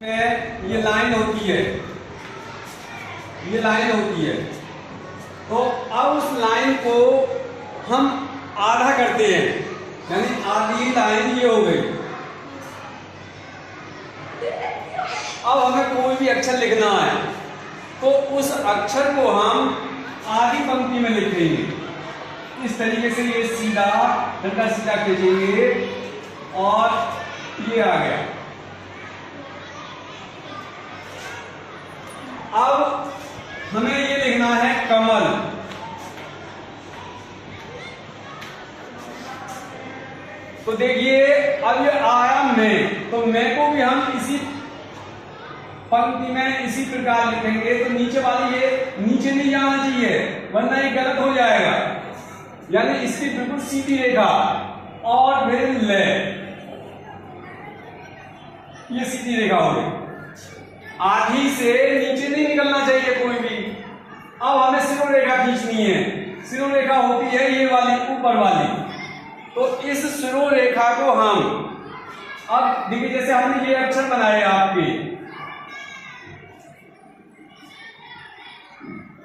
ये लाइन होती है, ये लाइन होती है। तो अब उस लाइन को हम आधा करते हैं, यानी आधी लाइन ये हो गई। अब हमें कोई भी अक्षर लिखना है तो उस अक्षर को हम आधी पंक्ति में लिखेंगे। इस तरीके से ये सीधा डंडा सीधा खींचेंगे और ये आ गया। अब हमें ये लिखना है कमल। तो देखिए अब ये आया मैं, तो मैं को भी हम इसी पंक्ति में इसी प्रकार लिखेंगे। तो नीचे वाली ये नीचे नहीं जाना चाहिए वरना ये गलत हो जाएगा, यानी इसकी बिल्कुल सीधी रेखा और फिर ले, ये सीधी रेखा हो गई। आधी से नीचे नहीं निकलना चाहिए कोई भी। अब हमें सिरों रेखा खींचनी है। सिरों रेखा होती है ये वाली ऊपर वाली। तो इस सिरों रेखा को हम अब देखिए जैसे हमने ये अक्षर बनाए आपके,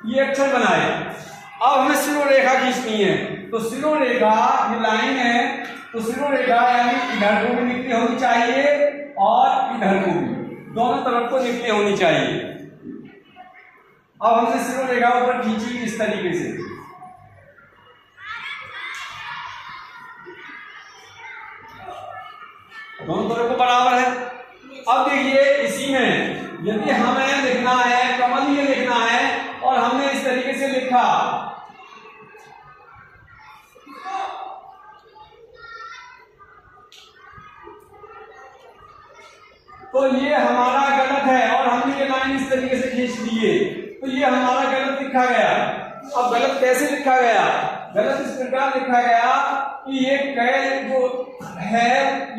ये अक्षर बनाए। अब हमें सिरों रेखा खींचनी है। तो सिरों रेखा ये लाइन है, तो सिरों रेखा यानी इधर को भी निकली होनी चाहिए और इधर को भी, दोनों तरफ को निकली होनी चाहिए। अब हमने सिरों रेखा ऊपर खींची इस तरीके से। दोनों तरफ को बराबर है। अब देखिए इसी में यदि हमें लिखना है कमल, ये लिखना है और हमने इस तरीके से लिखा, तो ये हमारा गलत है और हमने ये लाइन इस तरीके से खींच दिए, तो ये हमारा गलत लिखा गया। अब गलत कैसे लिखा गया? गलत इस प्रकार लिखा गया कि ये कै जो है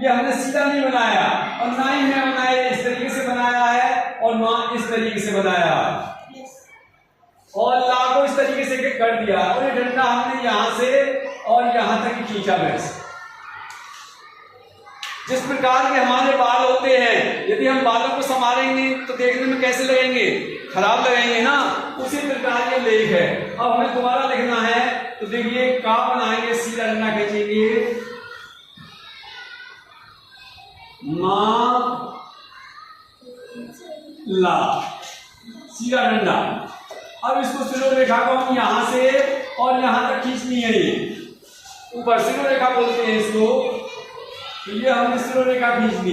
ये हमने सीधा नहीं बनाया और ना ही है बनाया, इस तरीके से बनाया है और ना इस तरीके से बनाया और ला को इस तरीके से कर दिया और ये डंडा हमने यहां से और यहां तक खींचा। वैसे जिस प्रकार के हमारे बाल होते हैं, यदि हम बालों को संवारेंगे तो देखने में कैसे लगेंगे? खराब लगेंगे ना। उसी प्रकार ये लेख है। अब हमें दोबारा लिखना है तो देखिए का बनाएंगे, सीधा डंडा खींचेंगे, मा ला, सीधा डंडा। अब इसको सिरों रेखा को हम यहां से और यहां तक खींचनी है। ये ऊपर सिरों रेखा बोलते हैं इसको। तो ये हमने सिरों रेखा खींच दी।